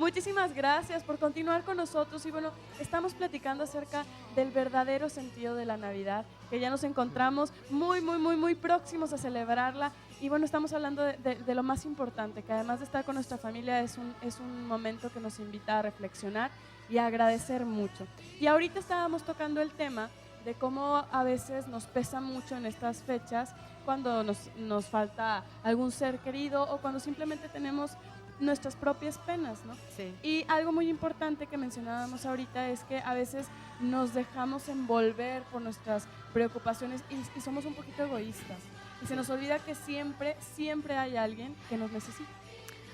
Muchísimas gracias por continuar con nosotros y bueno, estamos platicando acerca del verdadero sentido de la Navidad, que ya nos encontramos muy próximos a celebrarla y bueno, estamos hablando de lo más importante, que además de estar con nuestra familia es un momento que nos invita a reflexionar y a agradecer mucho. Y ahorita estábamos tocando el tema de cómo a veces nos pesa mucho en estas fechas cuando nos falta algún ser querido o cuando simplemente tenemos nuestras propias penas, ¿no? Sí. Y algo muy importante que mencionábamos ahorita es que a veces nos dejamos envolver por nuestras preocupaciones y somos un poquito egoístas. Y se nos olvida que siempre hay alguien que nos necesita.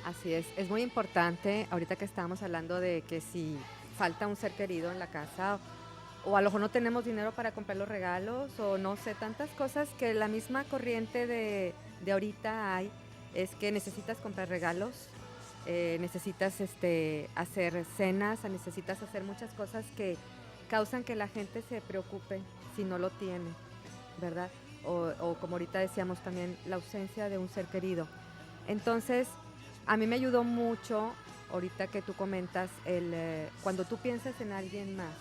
Así es muy importante, ahorita que estábamos hablando de que si falta un ser querido en la casa o a lo mejor no tenemos dinero para comprar los regalos o no sé, tantas cosas que la misma corriente de ahorita hay, es que necesitas comprar regalos, necesitas hacer cenas, necesitas hacer muchas cosas que causan que la gente se preocupe si no lo tiene, ¿verdad? O como ahorita decíamos también, la ausencia de un ser querido. Entonces, a mí me ayudó mucho, ahorita que tú comentas, cuando tú piensas en alguien más,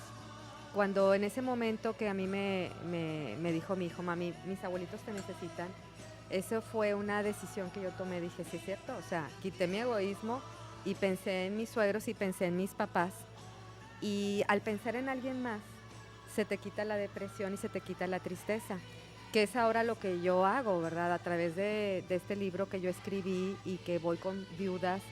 cuando en ese momento que a mí me dijo mi hijo, mami, mis abuelitos te necesitan, eso fue una decisión que yo tomé, dije, sí es cierto, o sea, quité mi egoísmo y pensé en mis suegros y pensé en mis papás, y al pensar en alguien más, se te quita la depresión y se te quita la tristeza, que es ahora lo que yo hago, ¿verdad? A través de este libro que yo escribí y que voy con viudas,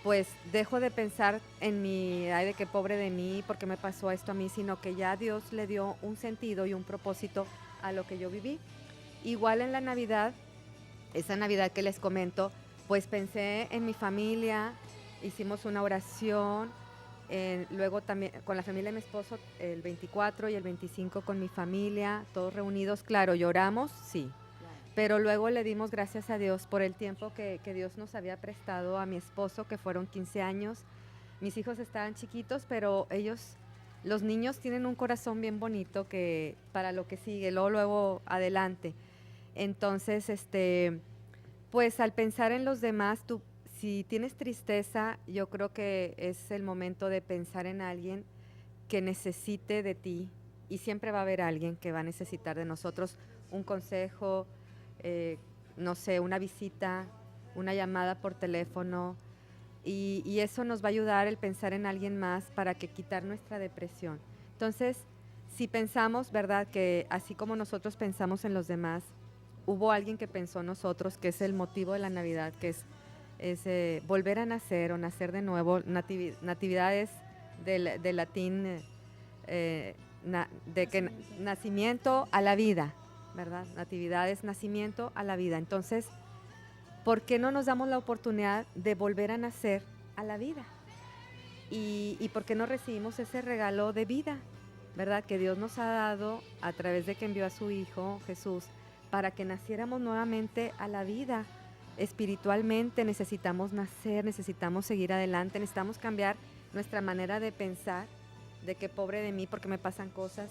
pues dejo de pensar en mi, ay, de qué pobre de mí, por qué me pasó esto a mí, sino que ya Dios le dio un sentido y un propósito a lo que yo viví. Igual en la Navidad, esa Navidad que les comento, pues pensé en mi familia, hicimos una oración, luego también con la familia de mi esposo el 24 y el 25 con mi familia, todos reunidos, claro, lloramos, sí, pero luego le dimos gracias a Dios por el tiempo que Dios nos había prestado a mi esposo, que fueron 15 años. Mis hijos estaban chiquitos, pero ellos, los niños tienen un corazón bien bonito que para lo que sigue, luego adelante. Entonces, pues al pensar en los demás, tú, si tienes tristeza, yo creo que es el momento de pensar en alguien que necesite de ti, y siempre va a haber alguien que va a necesitar de nosotros un consejo, no sé, una visita, una llamada por teléfono, y eso nos va a ayudar el pensar en alguien más para que quitar nuestra depresión. Entonces, si pensamos, ¿verdad?, que así como nosotros pensamos en los demás, hubo alguien que pensó en nosotros, que es el motivo de la Navidad, que es volver a nacer o nacer de nuevo. Natividad es del latín, de que nacimiento a la vida, ¿verdad? Natividad es nacimiento a la vida. Entonces, ¿por qué no nos damos la oportunidad de volver a nacer a la vida? ¿Y por qué no recibimos ese regalo de vida, ¿verdad?, que Dios nos ha dado a través de que envió a su Hijo Jesús para que naciéramos nuevamente a la vida. Espiritualmente necesitamos nacer, necesitamos seguir adelante, necesitamos cambiar nuestra manera de pensar, de que pobre de mí porque me pasan cosas,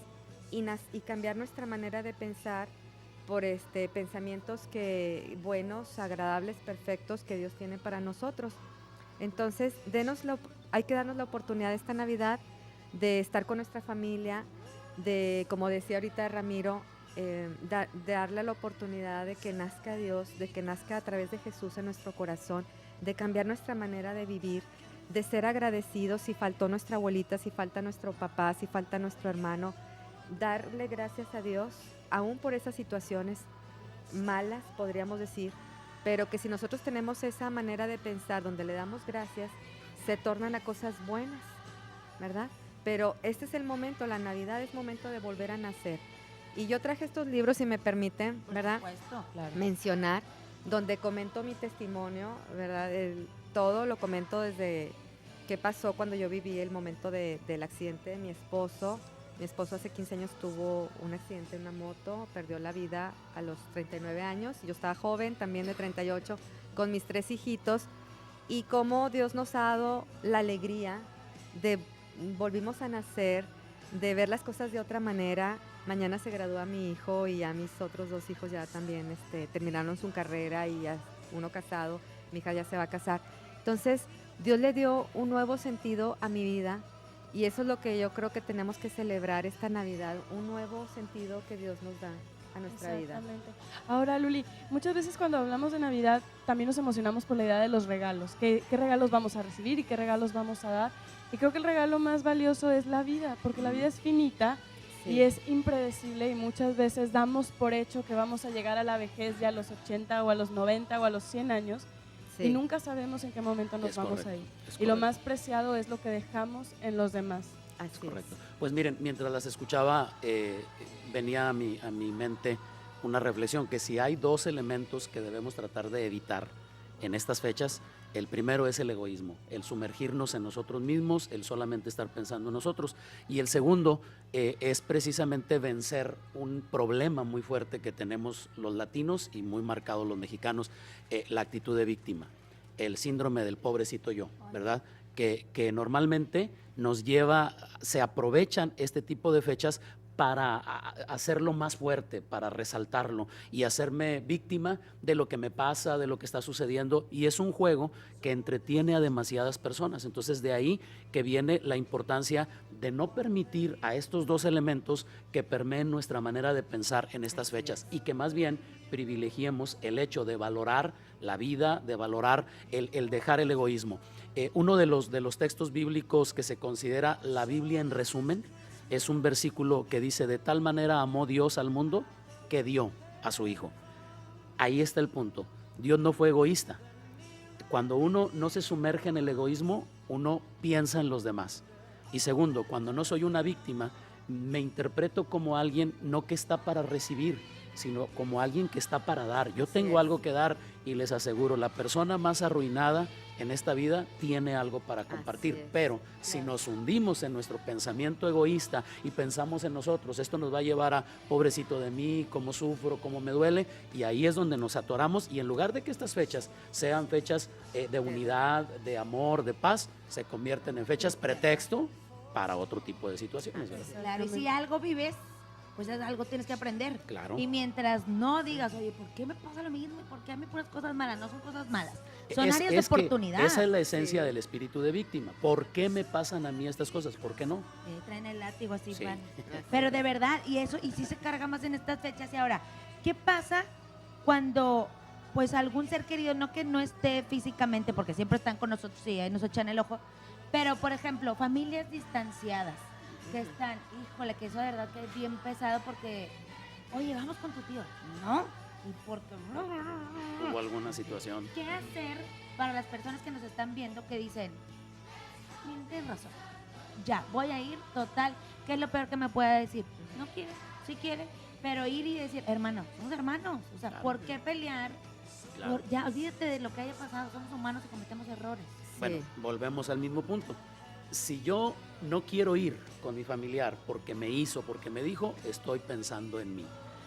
y cambiar nuestra manera de pensar por pensamientos buenos, agradables, perfectos que Dios tiene para nosotros. Entonces, hay que darnos la oportunidad esta Navidad de estar con nuestra familia, de, como decía ahorita Ramiro, de darle la oportunidad de que nazca Dios, de que nazca a través de Jesús en nuestro corazón, de cambiar nuestra manera de vivir, de ser agradecidos si faltó nuestra abuelita, si falta nuestro papá, si falta nuestro hermano, darle gracias a Dios, aún por esas situaciones malas, podríamos decir, pero que si nosotros tenemos esa manera de pensar donde le damos gracias, se tornan a cosas buenas, ¿verdad? Pero este es el momento, la Navidad es momento de volver a nacer. Y yo traje estos libros, si me permiten, ¿verdad?, por supuesto, claro, mencionar, donde comento mi testimonio, ¿verdad? Todo lo comento desde qué pasó cuando yo viví el momento del accidente de mi esposo. Mi esposo hace 15 años tuvo un accidente en una moto, perdió la vida a los 39 años. Yo estaba joven, también de 38, con mis 3 hijitos. Y cómo Dios nos ha dado la alegría de volvimos a nacer, de ver las cosas de otra manera. Mañana se gradúa mi hijo y ya mis otros 2 hijos ya también terminaron su carrera y ya uno casado, mi hija ya se va a casar. Entonces, Dios le dio un nuevo sentido a mi vida y eso es lo que yo creo que tenemos que celebrar esta Navidad, un nuevo sentido que Dios nos da a nuestra vida. Exactamente. Ahora, Luli, muchas veces cuando hablamos de Navidad también nos emocionamos por la idea de los regalos. ¿Qué regalos vamos a recibir y qué regalos vamos a dar? Y creo que el regalo más valioso es la vida, porque la vida es finita. Sí. Y es impredecible y muchas veces damos por hecho que vamos a llegar a la vejez ya a los 80 o a los 90 o a los 100 años Sí. y nunca sabemos en qué momento nos vamos correcto, a ir. es Y lo correcto. más preciado es lo que dejamos en los demás. Así Correcto. es. Pues miren, mientras las escuchaba, venía a mi mente una reflexión, que si hay dos elementos que debemos tratar de evitar en estas fechas, el primero es el egoísmo, el sumergirnos en nosotros mismos, el solamente estar pensando en nosotros. Y el segundo es precisamente vencer un problema muy fuerte que tenemos los latinos y muy marcados los mexicanos, la actitud de víctima, el síndrome del pobrecito yo, ¿verdad? Que normalmente nos lleva, se aprovechan este tipo de fechas para hacerlo más fuerte, para resaltarlo y hacerme víctima de lo que me pasa, de lo que está sucediendo, y es un juego que entretiene a demasiadas personas. Entonces de ahí que viene la importancia de no permitir a estos dos elementos que permeen nuestra manera de pensar en estas fechas y que más bien privilegiemos el hecho de valorar la vida, de valorar el dejar el egoísmo. Uno de los textos bíblicos que se considera la Biblia en resumen es un versículo que dice: de tal manera amó Dios al mundo que dio a su Hijo. Ahí está el punto. Dios no fue egoísta. Cuando uno no se sumerge en el egoísmo, uno piensa en los demás. Y segundo, cuando no soy una víctima, me interpreto como alguien no que está para recibir, sino como alguien que está para dar. Yo tengo algo que dar y les aseguro, la persona más arruinada en esta vida tiene algo para compartir, pero si nos hundimos en nuestro pensamiento egoísta y pensamos en nosotros, esto nos va a llevar a pobrecito de mí, cómo sufro, cómo me duele, y ahí es donde nos atoramos, y en lugar de que estas fechas sean fechas de unidad, de amor, de paz, se convierten en fechas pretexto para otro tipo de situaciones, ¿verdad? Claro, y si algo vives, pues es algo tienes que aprender. Claro. Y mientras no digas, oye, ¿por qué me pasa lo mismo? ¿Y por qué a mí puras cosas malas? No son cosas malas. Son áreas de oportunidad. Esa es la esencia del espíritu de víctima. ¿Por qué me pasan a mí estas cosas? ¿Por qué no? Traen el látigo así, Sí. van. Pero de verdad, y eso, y sí se carga más en estas fechas. Y ahora, ¿qué pasa cuando, pues, algún ser querido, no que no esté físicamente, porque siempre están con nosotros y ahí nos echan el ojo, pero, por ejemplo, familias distanciadas que están, híjole, que eso de verdad que es bien pesado porque, oye, vamos con tu tío, ¿no? Y porque... Hubo alguna situación. ¿Qué hacer para las personas que nos están viendo que dicen, tienes razón, ya, voy a ir, total, ¿qué es lo peor que me pueda decir? No quiere, sí quiere, pero ir y decir, hermano, somos hermanos, o sea, Claro. ¿por qué pelear? Claro. Ya, olvídate de lo que haya pasado, somos humanos y cometemos errores. Bueno, volvemos al mismo punto. Si yo no quiero ir con mi familiar porque me hizo, porque me dijo, estoy pensando en mí,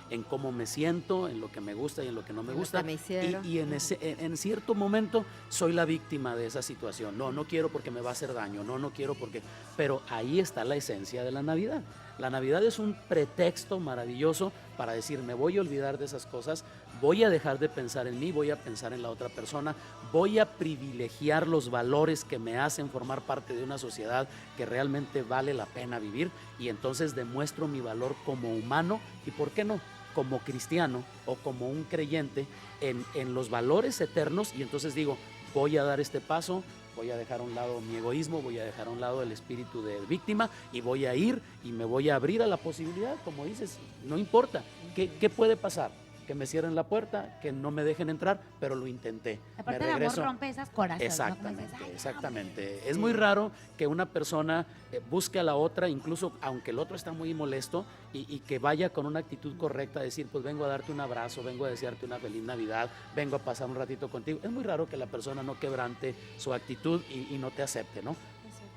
en cómo me siento, en lo que me gusta y en lo que no me En lo gusta. que me hicieron. Y en cierto momento soy la víctima de esa situación. No quiero porque me va a hacer daño, no quiero porque... Pero ahí está la esencia de la Navidad. La Navidad es un pretexto maravilloso para decir, me voy a olvidar de esas cosas, voy a dejar de pensar en mí, voy a pensar en la otra persona, voy a privilegiar los valores que me hacen formar parte de una sociedad que realmente vale la pena vivir, y entonces demuestro mi valor como humano y, ¿por qué no?, como cristiano o como un creyente en los valores eternos, y entonces digo, voy a dar este paso, voy a dejar a un lado mi egoísmo, voy a dejar a un lado el espíritu de víctima y voy a ir y me voy a abrir a la posibilidad, como dices, no importa, ¿qué puede pasar? Que me cierren la puerta, que no me dejen entrar, pero lo intenté. Aparte Me el amor regreso. rompe esas corazas. Exactamente, ¿no? Como dices, "Ay, exactamente. Es muy raro que una persona busque a la otra, incluso aunque el otro está muy molesto, y que vaya con una actitud correcta, a decir, pues vengo a darte un abrazo, vengo a desearte una feliz Navidad, vengo a pasar un ratito contigo. Es muy raro que la persona no quebrante su actitud y no te acepte, ¿no?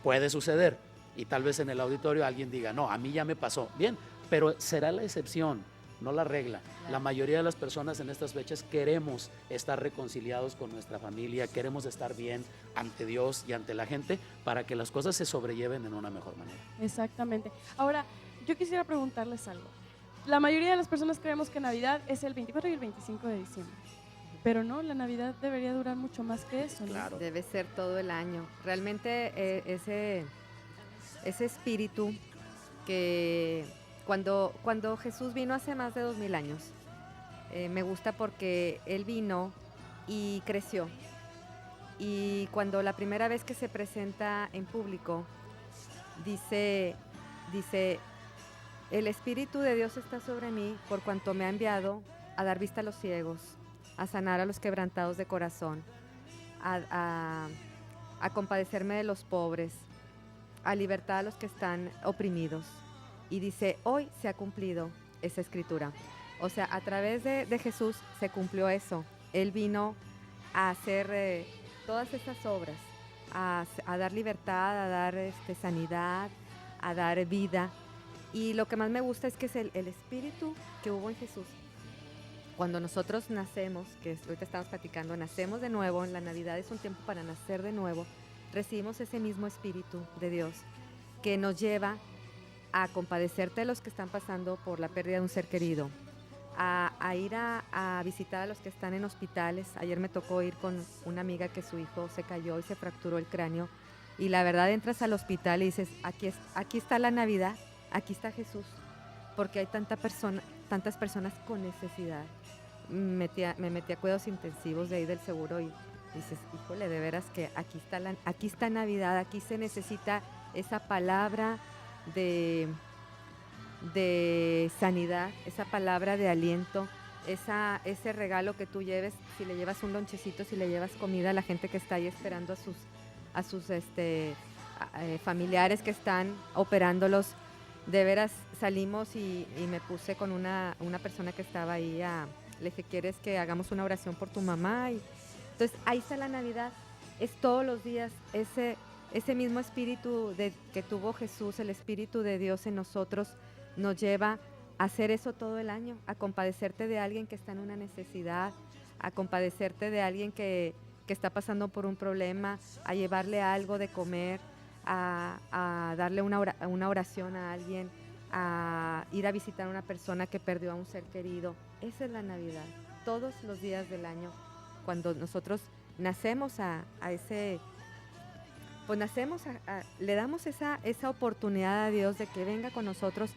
Puede suceder, y tal vez en el auditorio alguien diga, no, a mí ya me pasó. Bien, pero será la excepción, no la regla. La mayoría de las personas en estas fechas queremos estar reconciliados con nuestra familia, queremos estar bien ante Dios y ante la gente para que las cosas se sobrelleven en una mejor manera. Exactamente. Ahora, yo quisiera preguntarles algo. La mayoría de las personas creemos que Navidad es el 24 y el 25 de diciembre. pero no, la Navidad debería durar mucho más que eso, ¿no? Claro. Debe ser todo el año. Realmente ese espíritu que cuando Jesús vino hace más de 2000 años, me gusta porque Él vino y creció. Y cuando la primera vez que se presenta en público, dice, el Espíritu de Dios está sobre mí por cuanto me ha enviado a dar vista a los ciegos, a sanar a los quebrantados de corazón, a compadecerme de los pobres, a libertar a los que están oprimidos. Y dice, hoy se ha cumplido esa escritura. O sea, a través de Jesús se cumplió eso. Él vino a hacer todas esas obras, a dar libertad, a dar sanidad, a dar vida. Y lo que más me gusta es que es el espíritu que hubo en Jesús. Cuando nosotros nacemos, que ahorita estamos platicando, nacemos de nuevo, en la Navidad es un tiempo para nacer de nuevo, recibimos ese mismo espíritu de Dios que nos lleva a compadecerte de los que están pasando por la pérdida de un ser querido, a ir a visitar a los que están en hospitales. Ayer me tocó ir con una amiga que su hijo se cayó y se fracturó el cráneo, y la verdad entras al hospital y dices, aquí está la Navidad, aquí está Jesús, porque hay tantas personas con necesidad. Me metí a cuidados intensivos de ahí del seguro y dices, híjole, de veras que aquí está Navidad, aquí se necesita esa palabra de sanidad, esa palabra de aliento, ese regalo que tú lleves, si le llevas un lonchecito, si le llevas comida a la gente que está ahí esperando a sus familiares que están operándolos. De veras salimos y me puse con una persona que estaba ahí, le dije, ¿quieres que hagamos una oración por tu mamá? Y entonces ahí está la Navidad, es todos los días ese mismo espíritu que tuvo Jesús, el Espíritu de Dios en nosotros, nos lleva a hacer eso todo el año, a compadecerte de alguien que está en una necesidad, a compadecerte de alguien que está pasando por un problema, a llevarle algo de comer, a darle una oración a alguien, a ir a visitar a una persona que perdió a un ser querido. Esa es la Navidad, todos los días del año, cuando nosotros nacemos le damos esa oportunidad a Dios de que venga con nosotros.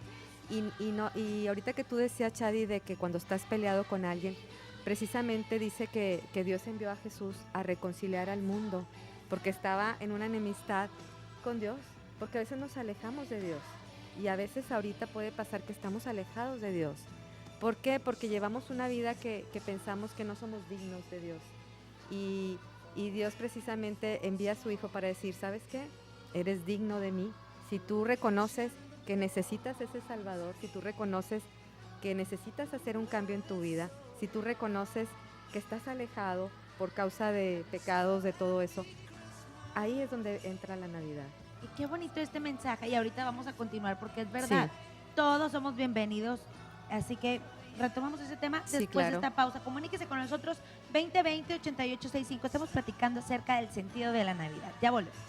Y ahorita que tú decías, Chadi, de que cuando estás peleado con alguien, precisamente dice que Dios envió a Jesús a reconciliar al mundo, porque estaba en una enemistad con Dios, porque a veces nos alejamos de Dios, y a veces ahorita puede pasar que estamos alejados de Dios. ¿Por qué? Porque llevamos una vida que pensamos que no somos dignos de Dios, y Dios precisamente envía a su Hijo para decir, ¿sabes qué? Eres digno de mí. Si tú reconoces que necesitas ese Salvador, si tú reconoces que necesitas hacer un cambio en tu vida, si tú reconoces que estás alejado por causa de pecados, de todo eso, ahí es donde entra la Navidad. Y qué bonito este mensaje, y ahorita vamos a continuar porque es verdad, Sí. todos somos bienvenidos, así que retomamos ese tema Sí, después claro. de esta pausa. Comuníquese con nosotros 2020-8865, estamos platicando acerca del sentido de la Navidad. Ya volvemos.